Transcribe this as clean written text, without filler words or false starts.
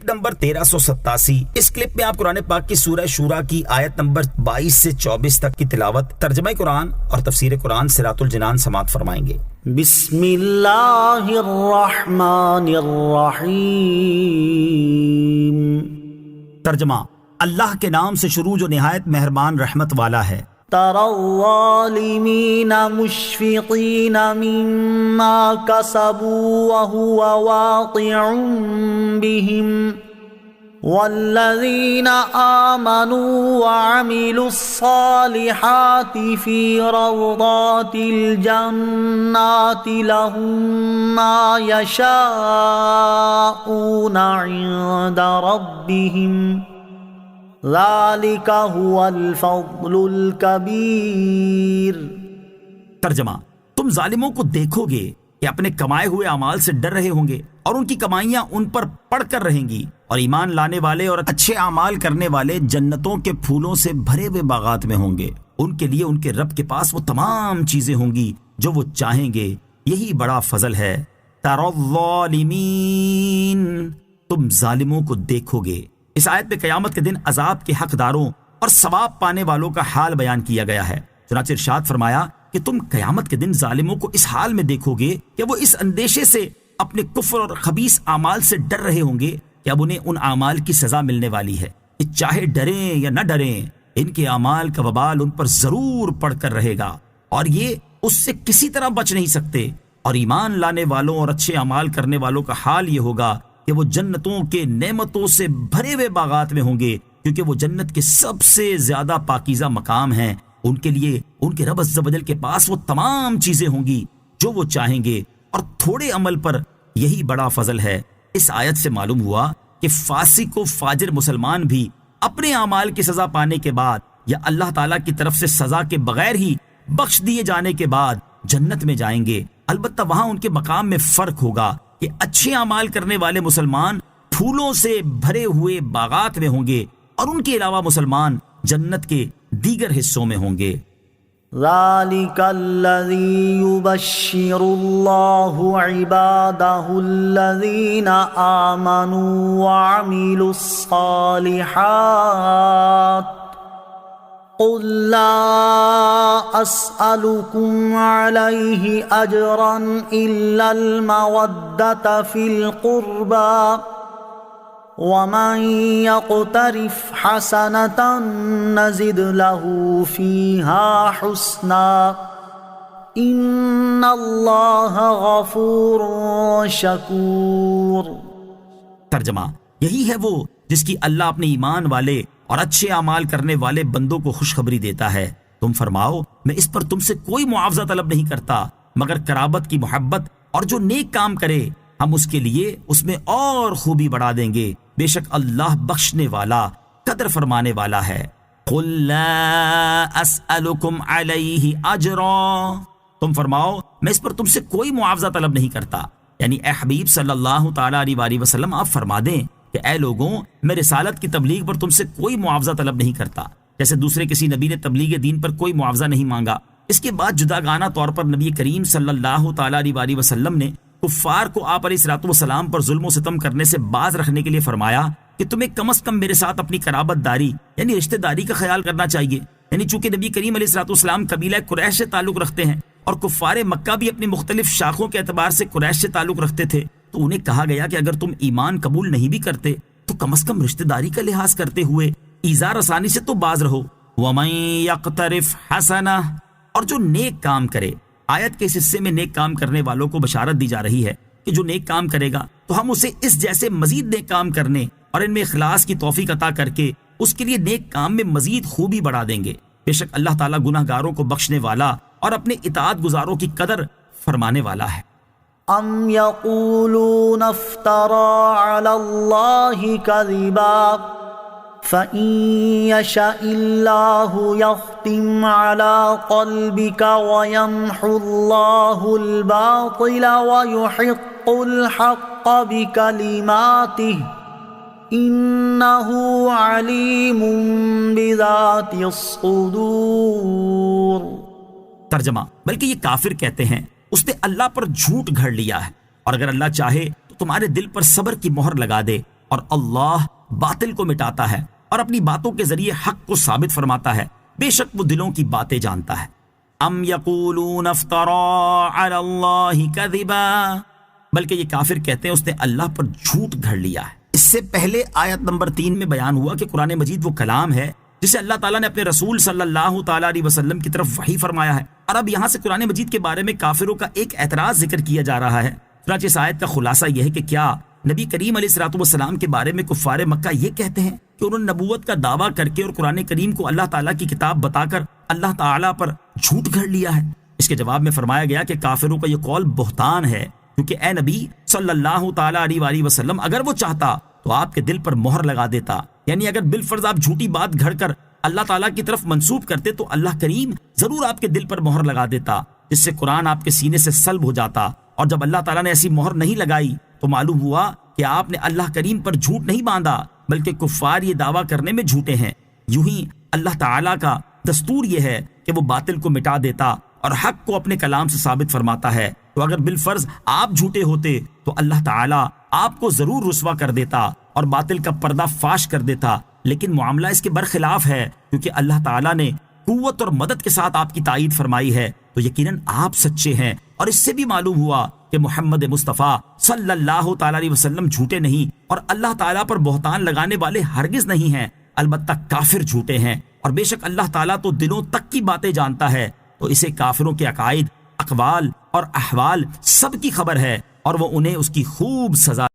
Number 1387۔ اس clip میں آپ قرآن پاک کی سورہ شورا کی آیت نمبر 22 سے 24 تک کی تلاوت، ترجمہ قرآن اور تفسیر قرآن صراط الجنان سماعت فرمائیں گے۔ بسم اللہ الرحمن الرحیم۔ ترجمہ، اللہ کے نام سے شروع جو نہایت مہربان رحمت والا ہے۔ تری الظالمین مشفقین مما کسبوا وهو واقع بهم والذین آمنوا وعملوا الصالحات فی روضات الجنات لهم ما یشاءون عند ربهم ذالک هو الفضل الکبیر۔ ترجمہ، تم ظالموں کو دیکھو گے کہ اپنے کمائے ہوئے اعمال سے ڈر رہے ہوں گے اور ان کی کمائیاں ان پر پڑ کر رہیں گی، اور ایمان لانے والے اور اچھے اعمال کرنے والے جنتوں کے پھولوں سے بھرے ہوئے باغات میں ہوں گے۔ ان کے لیے ان کے رب کے پاس وہ تمام چیزیں ہوں گی جو وہ چاہیں گے، یہی بڑا فضل ہے۔ تری الظالمین، تم ظالموں کو دیکھو گے۔ اس آیت میں قیامت کے دن عذاب کے حقداروں اور ثواب پانے والوں کا حال بیان کیا گیا ہے۔ چنانچہ ارشاد فرمایا کہ تم قیامت کے دن ظالموں کو اس حال میں دیکھو گے کہ وہ اس اندیشے سے اپنے کفر اور خبیث اعمال سے ڈر رہے ہوں گے کہ اب انہیں ان اعمال کی سزا ملنے والی ہے، کہ چاہے ڈریں یا نہ ڈریں ان کے اعمال کا وبال ان پر ضرور پڑ کر رہے گا، اور یہ اس سے کسی طرح بچ نہیں سکتے۔ اور ایمان لانے والوں اور اچھے اعمال کرنے والوں کا حال یہ ہوگا کہ وہ جنتوں کے نعمتوں سے بھرے ہوئے باغات میں ہوں گے، کیونکہ وہ جنت کے سب سے زیادہ پاکیزہ مقام ہیں۔ ان کے لیے ان کے رب عز و جل کے پاس وہ تمام چیزیں ہوں گی جو وہ چاہیں گے، اور تھوڑے عمل پر یہی بڑا فضل ہے۔ اس آیت سے معلوم ہوا کہ فاسق و فاجر مسلمان بھی اپنے اعمال کی سزا پانے کے بعد یا اللہ تعالیٰ کی طرف سے سزا کے بغیر ہی بخش دیے جانے کے بعد جنت میں جائیں گے۔ البتہ وہاں ان کے مقام میں فرق ہوگا کہ اچھے اعمال کرنے والے مسلمان پھولوں سے بھرے ہوئے باغات میں ہوں گے، اور ان کے علاوہ مسلمان جنت کے دیگر حصوں میں ہوں گے۔ ذالک الذی یبشر اللہ عبادہ الذین آمنوا وعملوا الصالحات قل لا اسألكم علیہ اجرا الا المودۃ فی القربى ومن يقترف حسنة نزد له فيها حسنا ان اللہ غفور شکور۔ ترجمہ، یہی ہے وہ جس کی اللہ اپنے ایمان والے اور اچھے اعمال کرنے والے بندوں کو خوشخبری دیتا ہے۔ تم فرماؤ، میں اس پر تم سے کوئی معاوضہ طلب نہیں کرتا مگر قرابت کی محبت، اور جو نیک کام کرے ہم اس کے لیے اس میں اور خوبی بڑھا دیں گے، بے شک اللہ بخشنے والا قدر فرمانے والا ہے۔ قل لا اسألکم علیہ اجرا، تم فرماؤ میں اس پر تم سے کوئی معاوضہ طلب نہیں کرتا، یعنی اے حبیب صلی اللہ تعالی علیہ وآلہ وسلم آپ فرما دیں کہ اے لوگوں، میں رسالت کی تبلیغ پر تم سے کوئی معاوضہ طلب نہیں کرتا، جیسے دوسرے کسی نبی نے تبلیغ دین پر کوئی معاوضہ نہیں مانگا۔ اس کے بعد جداگانہ طور پر نبی کریم صلی اللہ تعالی علیہ وآلہ وسلم نے کفار کو آپ علیہ الصلوۃ والسلام پر ظلم و ستم کرنے سے باز رکھنے کے لیے فرمایا کہ تمہیں کم از کم میرے ساتھ اپنی قرابت داری یعنی رشتہ داری کا خیال کرنا چاہیے، یعنی چونکہ نبی کریم علیہ الصلوۃ والسلام قبیلہ قریش سے تعلق رکھتے ہیں اور کفار مکہ بھی اپنی مختلف شاخوں کے اعتبار سے قریش سے تعلق رکھتے تھے، تو انہیں کہا گیا کہ اگر تم ایمان قبول نہیں بھی کرتے تو کم از کم رشتہ داری کا لحاظ کرتے ہوئے ایذا رسانی سے تو باز رہو۔ وَمَن يَقْتَرِفْ حَسَنَةً، اور جو نیک کام کرے۔ آیت کے اس حصے میں نیک کام کرنے والوں کو بشارت دی جا رہی ہے کہ جو نیک کام کرے گا تو ہم اسے اس جیسے مزید نیک کام کرنے اور ان میں اخلاص کی توفیق عطا کر کے اس کے لیے نیک کام میں مزید خوبی بڑھا دیں گے۔ بے شک اللہ تعالیٰ گناہ گاروں کو بخشنے والا اور اپنے اطاعت گزاروں کی قدر فرمانے والا ہے۔ ام یقولون افترى علی اللہ کذبا فَإِن يَشَإِ اللَّهُ يَخْتِمْ عَلَى قَلْبِكَ وَيَمْحُ اللَّهُ الْبَاطِلَ وَيُحِقُّ الْحَقَّ بِكَلِمَاتِهِ إِنَّهُ عَلِيمٌ بِذَاتِ الصُّدُورِ۔ ترجمہ، بلکہ یہ کافر کہتے ہیں اس نے اللہ پر جھوٹ گھڑ لیا ہے، اور اگر اللہ چاہے تو تمہارے دل پر صبر کی مہر لگا دے، اور اللہ باطل کو مٹاتا ہے اور اپنی باتوں کے ذریعے حق کو ثابت فرماتا ہے، بے شک وہ دلوں کی باتیں جانتا ہے۔ ام یقولون افترا علی اللہ کذبا، بلکہ یہ کافر کہتے ہیں اس نے اللہ پر جھوٹ گھڑ لیا ہے۔ اس سے پہلے آیت نمبر 3 میں بیان ہوا کہ قرآن مجید وہ کلام ہے جسے اللہ تعالیٰ نے اپنے رسول صلی اللہ تعالیٰ علیہ وسلم کی طرف وحی فرمایا ہے، اور اب یہاں سے قرآن مجید کے بارے میں کافروں کا ایک اعتراض ذکر کیا جا رہا ہے۔ چنانچہ اس آیت کا خلاصہ یہ ہے کہ کیا نبی کریم علیہ الصلوۃ والسلام کے بارے میں کفار مکہ یہ کہتے ہیں کہ انہوں نے نبوت کا دعویٰ کر کے اور قرآن کریم کو اللہ تعالیٰ کی کتاب بتا کر اللہ تعالیٰ پر جھوٹ گھڑ لیا ہے؟ اس کے جواب میں فرمایا گیا کہ کافروں کا یہ قول بہتان ہے، کیونکہ اے نبی صلی اللہ تعالیٰ علیہ وآلہ وسلم اگر وہ چاہتا تو آپ کے دل پر مہر لگا دیتا، یعنی اگر بالفرض آپ جھوٹی بات گھڑ کر اللہ تعالیٰ کی طرف منسوب کرتے تو اللہ کریم ضرور آپ کے دل پر مہر لگا دیتا، جس سے قرآن آپ کے سینے سے سلب ہو جاتا، اور جب اللہ تعالیٰ نے ایسی مہر نہیں لگائی تو معلوم ہوا کہ آپ نے اللہ کریم پر جھوٹ نہیں باندھا، بلکہ کفار یہ دعویٰ کرنے میں جھوٹے ہیں۔ یوں ہی اللہ تعالیٰ کا دستور یہ ہے کہ وہ باطل کو مٹا دیتا اور حق کو اپنے کلام سے ثابت فرماتا ہے، تو اگر بالفرض آپ جھوٹے ہوتے تو اللہ تعالیٰ آپ کو ضرور رسوا کر دیتا اور باطل کا پردہ فاش کر دیتا، لیکن معاملہ اس کے برخلاف ہے، کیونکہ اللہ تعالیٰ نے قوت اور مدد کے ساتھ آپ کی تائید فرمائی ہے، تو یقیناً آپ سچے ہیں۔ اور اس سے بھی معلوم ہوا کہ محمد مصطفیٰ صلی اللہ تعالیٰ علیہ وسلم جھوٹے نہیں اور اللہ تعالیٰ پر بہتان لگانے والے ہرگز نہیں ہیں، البتہ کافر جھوٹے ہیں، اور بے شک اللہ تعالیٰ تو دلوں تک کی باتیں جانتا ہے، تو اسے کافروں کے عقائد، اقوال اور احوال سب کی خبر ہے، اور وہ انہیں اس کی خوب سزا